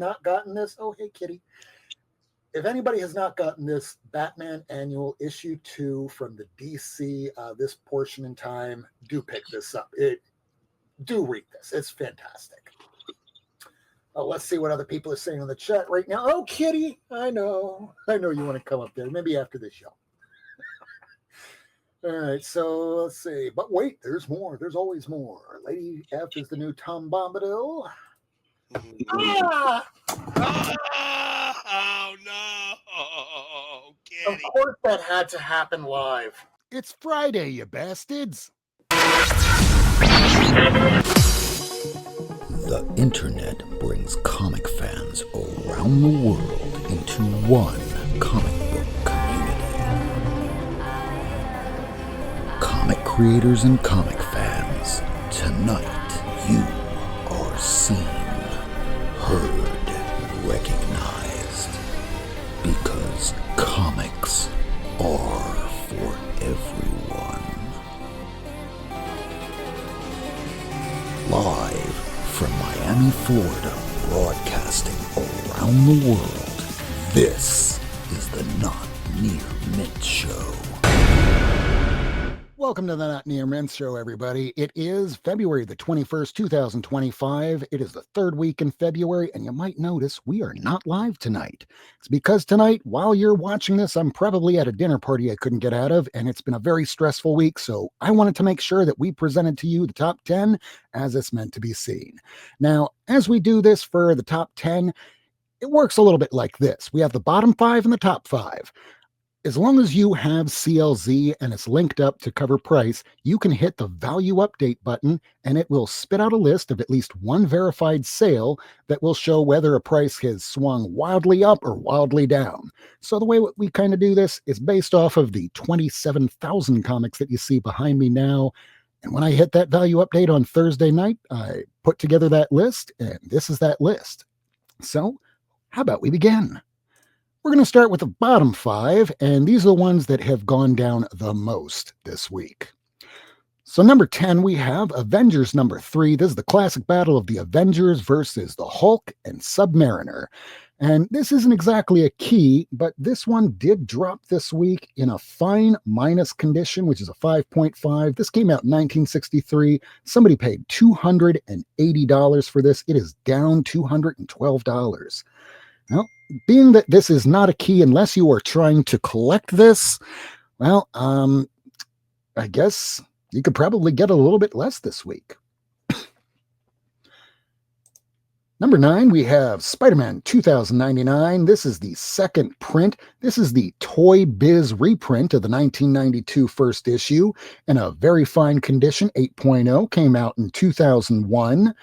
Not gotten this? Oh, hey, kitty. If anybody has not gotten this Batman Annual Issue 2 from the DC, this portion in time, do pick this up. Do read this. It's fantastic. Let's see what other people are saying in the chat right now. Oh, kitty, I know you want to come up there. Maybe after the show. All right, so let's see. But wait, there's more. There's always more. Lady F is the new Tom Bombadil. Ah! Oh, no. Of course that had to happen live. It's Friday, you bastards. The internet brings comic fans around the world into one comic book community. Comic creators and comic fans, tonight you are seen, heard, recognized, because comics are for everyone. Live from Miami, Florida, broadcasting around the world, this is the Not Near Mint Show. Welcome to the Not Near Mint Show, everybody. It is February the 21st, 2025. It is the third week in February, and you might notice we are not live tonight. It's because tonight, while you're watching this, I'm probably at a dinner party I couldn't get out of, and it's been a very stressful week, so I wanted to make sure that we presented to you the top 10 as it's meant to be seen. Now, as we do this for the top 10, it works a little bit like this. We have the bottom 5 and the top 5. As long as you have CLZ and it's linked up to CovrPrice, you can hit the value update button and it will spit out a list of at least one verified sale that will show whether a price has swung wildly up or wildly down. So the way we kind of do this is based off of the 27,000 comics that you see behind me now. And when I hit that value update on Thursday night, I put together that list, and this is that list. So how about we begin? We're going to start with the bottom 5, and these are the ones that have gone down the most this week. So number 10, we have Avengers number 3. This is the classic battle of the Avengers versus the Hulk and Submariner. And this isn't exactly a key, but this one did drop this week in a fine minus condition, which is a 5.5. This came out in 1963. Somebody paid $280 for this. It is down $212. Well, being that this is not a key unless you are trying to collect this, well, I guess you could probably get a little bit less this week. Number 9, we have Spider-Man 2099. This is the second print. This is the Toy Biz reprint of the 1992 first issue in a very fine condition, 8.0, came out in 2001.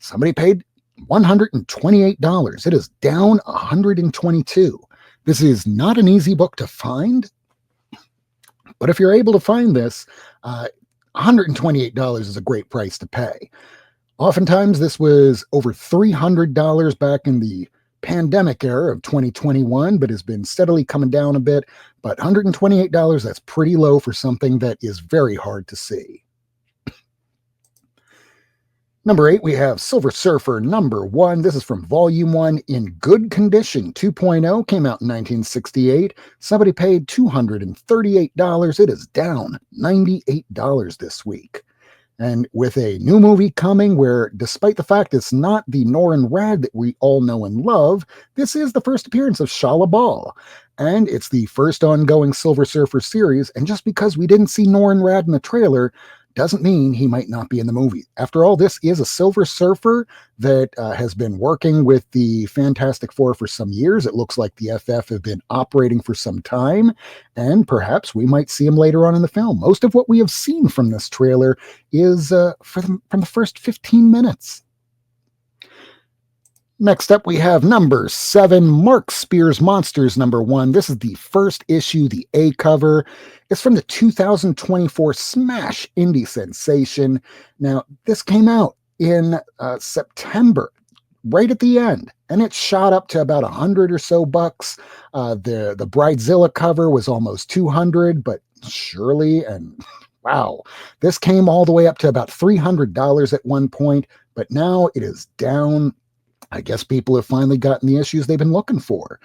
Somebody paid $128. It is down $122. This is not an easy book to find, but if you're able to find this, $128 is a great price to pay. Oftentimes, this was over $300 back in the pandemic era of 2021, but has been steadily coming down a bit. But $128, that's pretty low for something that is very hard to see. Number 8, we have Silver Surfer number 1. This is from Volume 1 in good condition. 2.0 came out in 1968. Somebody paid $238. It is down $98 this week. And with a new movie coming where, despite the fact it's not the Norrin Rad that we all know and love, this is the first appearance of Shala Ball. And it's the first ongoing Silver Surfer series. And just because we didn't see Norrin Rad in the trailer doesn't mean he might not be in the movie. After all, this is a Silver Surfer that has been working with the Fantastic Four for some years. It looks like the FF have been operating for some time, and perhaps we might see him later on in the film. Most of what we have seen from this trailer is from the first 15 minutes. Next up, we have number 7, Mark Spears Monsters number 1. This is the first issue, the A cover. It's from the 2024 smash indie sensation. Now, this came out in September, right at the end, and it shot up to about $100 or so bucks. The Bridezilla cover was almost $200, but surely, and wow, this came all the way up to about $300 at one point, but now it is down I guess people have finally gotten the issues they've been looking for.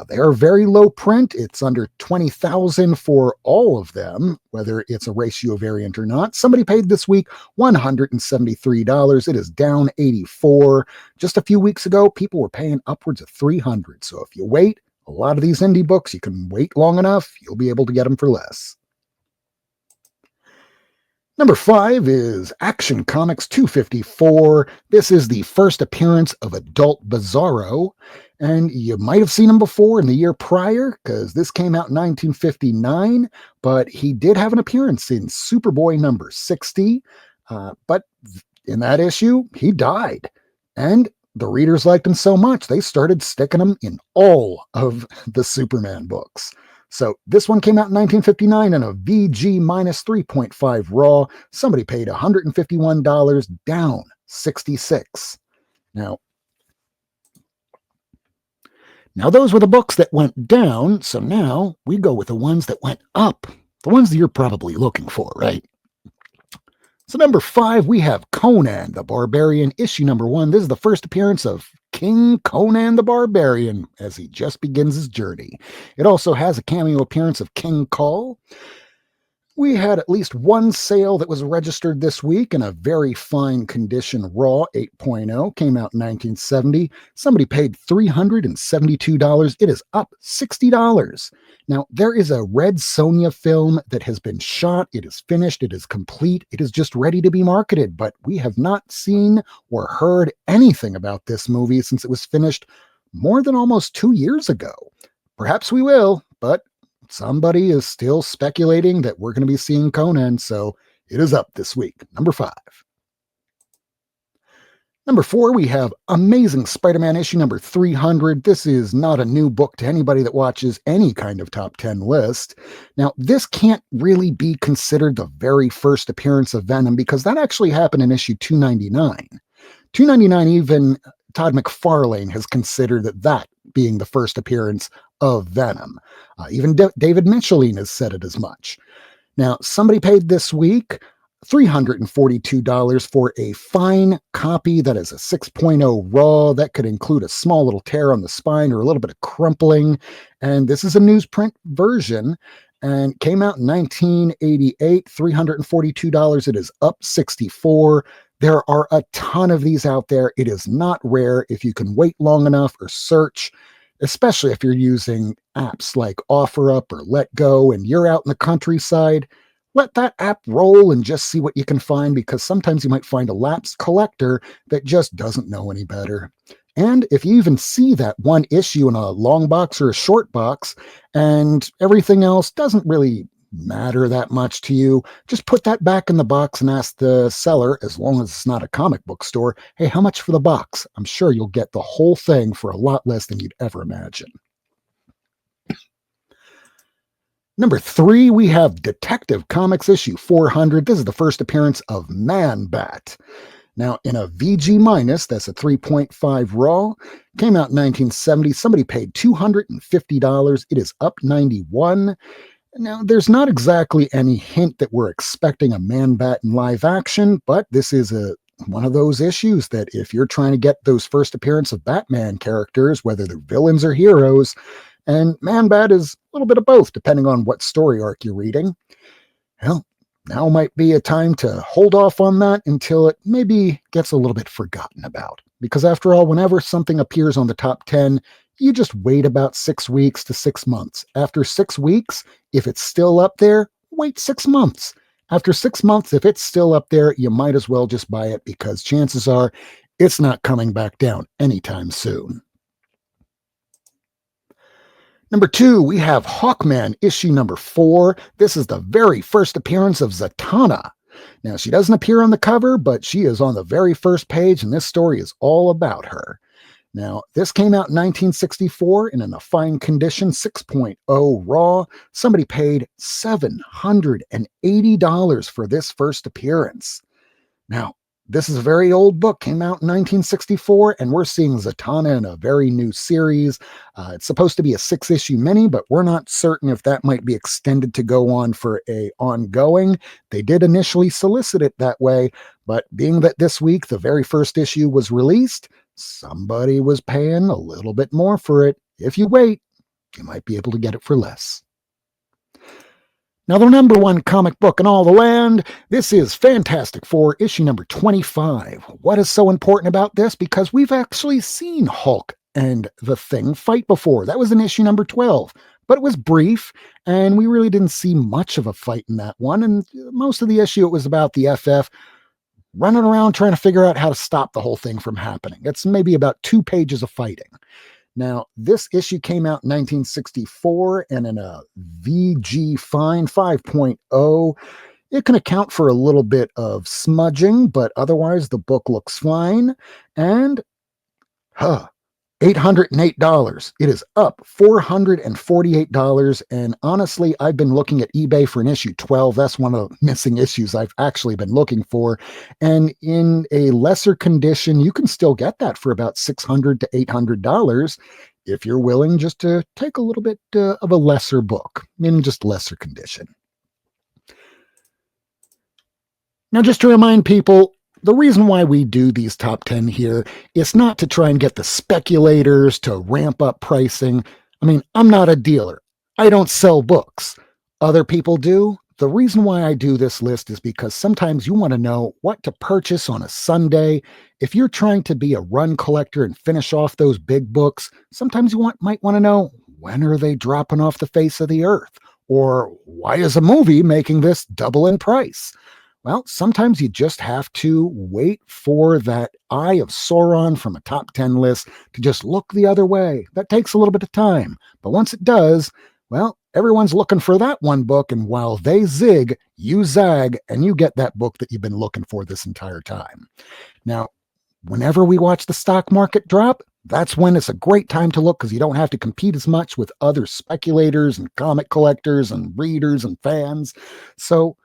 They are very low print. It's under 20,000 for all of them, whether it's a ratio variant or not. Somebody paid this week $173. It is down 84. Just a few weeks ago, people were paying upwards of 300. So if you wait, a lot of these indie books, you can wait long enough, you'll be able to get them for less. Number 5 is Action Comics 254. This is the first appearance of Adult Bizarro, and you might have seen him before in the year prior, because this came out in 1959, but he did have an appearance in Superboy number 60, but in that issue, he died, and the readers liked him so much, they started sticking him in all of the Superman books. So this one came out in 1959 in a VG minus 3.5 raw. Somebody paid $151, down 66. Now those were the books that went down. So now we go with the ones that went up. The ones that you're probably looking for, right? So number 5, we have Conan the Barbarian, issue number 1. This is the first appearance of King Conan the Barbarian as he just begins his journey. It also has a cameo appearance of King Call. We had at least one sale that was registered this week in a very fine condition raw 8.0. Came out in 1970. Somebody paid $372. It is up $60. Now, there is a Red Sonja film that has been shot. It is finished. It is complete. It is just ready to be marketed, but we have not seen or heard anything about this movie since it was finished more than almost 2 years ago. Perhaps we will, but somebody is still speculating that we're going to be seeing Conan, so it is up this week. Number 5. Number 4, we have Amazing Spider-Man issue number 300. This is not a new book to anybody that watches any kind of top 10 list. Now, this can't really be considered the very first appearance of Venom because that actually happened in issue 299. 299, even Todd McFarlane has considered that being the first appearance of Venom. Even David Micheline has said it as much. Now, somebody paid this week $342 for a fine copy that is a 6.0 raw that could include a small little tear on the spine or a little bit of crumpling. And this is a newsprint version and came out in 1988, $342. It is up 64. There are a ton of these out there. It is not rare if you can wait long enough or search, especially if you're using apps like OfferUp or LetGo and you're out in the countryside. Let that app roll and just see what you can find, because sometimes you might find a lapsed collector that just doesn't know any better. And if you even see that one issue in a long box or a short box and everything else doesn't really matter that much to you, just put that back in the box and ask the seller, as long as it's not a comic book store, hey, how much for the box? I'm sure you'll get the whole thing for a lot less than you'd ever imagine. Number 3, we have Detective Comics issue 400. This is the first appearance of Man-Bat. Now, in a VG-, that's a 3.5 raw, came out in 1970. Somebody paid $250. It is up 91. Now, there's not exactly any hint that we're expecting a Man-Bat in live action, but this is one of those issues that if you're trying to get those first appearance of Batman characters, whether they're villains or heroes, and Man-Bat is a little bit of both, depending on what story arc you're reading, well, now might be a time to hold off on that until it maybe gets a little bit forgotten about. Because after all, whenever something appears on the top 10, you just wait about 6 weeks to 6 months. After 6 weeks, if it's still up there, wait 6 months. After 6 months, if it's still up there, you might as well just buy it, because chances are it's not coming back down anytime soon. Number 2, we have Hawkman issue number 4. This is the very first appearance of Zatanna. Now, she doesn't appear on the cover, but she is on the very first page, and this story is all about her. Now, this came out in 1964 and in a fine condition, 6.0 raw. Somebody paid $780 for this first appearance. Now, this is a very old book, came out in 1964, and we're seeing Zatanna in a very new series. It's supposed to be a 6-issue mini, but we're not certain if that might be extended to go on for a ongoing. They did initially solicit it that way, but being that this week the very first issue was released, somebody was paying a little bit more for it. If you wait, you might be able to get it for less. Now, the number one comic book in all the land, this is Fantastic Four, issue number 25. What is so important about this? Because we've actually seen Hulk and the Thing fight before. That was in issue number 12, but it was brief, and we really didn't see much of a fight in that one. And most of the issue, it was about the FF running around trying to figure out how to stop the whole thing from happening. It's maybe about 2 pages of fighting. Now, this issue came out in 1964 and in a VG Fine 5.0. It can account for a little bit of smudging, but otherwise the book looks fine. And, $808. It is up $448. And honestly, I've been looking at eBay for an issue 12. That's one of the missing issues I've actually been looking for. And in a lesser condition, you can still get that for about $600 to $800 if you're willing just to take a little bit of a lesser book in just lesser condition. Now, just to remind people, the reason why we do these top 10 here is not to try and get the speculators to ramp up pricing. I mean, I'm not a dealer. I don't sell books. Other people do. The reason why I do this list is because sometimes you want to know what to purchase on a Sunday. If you're trying to be a run collector and finish off those big books, sometimes you might want to know, when are they dropping off the face of the earth? Or why is a movie making this double in price? Well, sometimes you just have to wait for that eye of Sauron from a top 10 list to just look the other way. That takes a little bit of time. But once it does, well, everyone's looking for that one book. And while they zig, you zag, and you get that book that you've been looking for this entire time. Now, whenever we watch the stock market drop, that's when it's a great time to look, because you don't have to compete as much with other speculators and comic collectors and readers and fans. So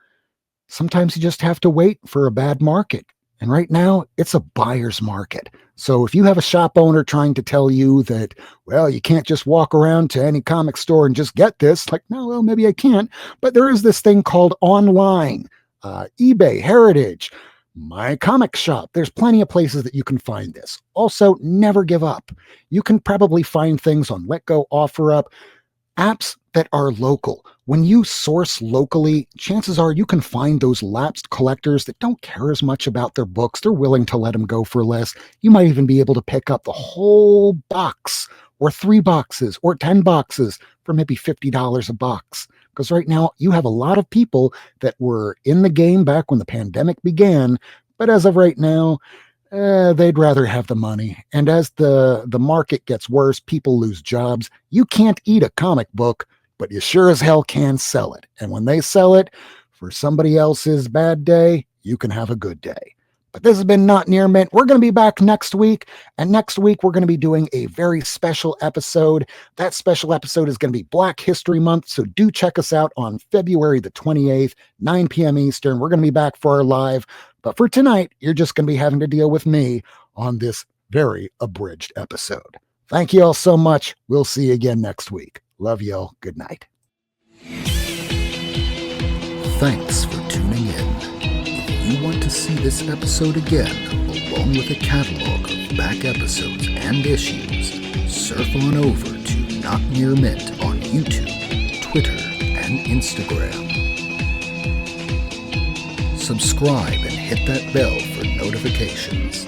sometimes you just have to wait for a bad market. And right now, it's a buyer's market. So if you have a shop owner trying to tell you that, well, you can't just walk around to any comic store and just get this, like, no, well, maybe I can't. But there is this thing called online, eBay, Heritage, My Comic Shop. There's plenty of places that you can find this. Also, never give up. You can probably find things on LetGo, OfferUp, apps that are local. When you source locally, chances are you can find those lapsed collectors that don't care as much about their books. They're willing to let them go for less. You might even be able to pick up the whole box, or 3 boxes, or 10 boxes for maybe $50 a box. Because right now, you have a lot of people that were in the game back when the pandemic began, but as of right now, they'd rather have the money. And as the market gets worse, people lose jobs. You can't eat a comic book, but you sure as hell can sell it. And when they sell it for somebody else's bad day, you can have a good day. But this has been Not Near Mint. We're going to be back next week. And next week, we're going to be doing a very special episode. That special episode is going to be Black History Month. So do check us out on February the 28th, 9 p.m. Eastern. We're going to be back for our live. But for tonight, you're just going to be having to deal with me on this very abridged episode. Thank you all so much. We'll see you again next week. Love y'all. Good night. Thanks for tuning in. If you want to see this episode again, along with a catalog of back episodes and issues, surf on over to Not Near Mint on YouTube, Twitter, and Instagram. Subscribe and hit that bell for notifications.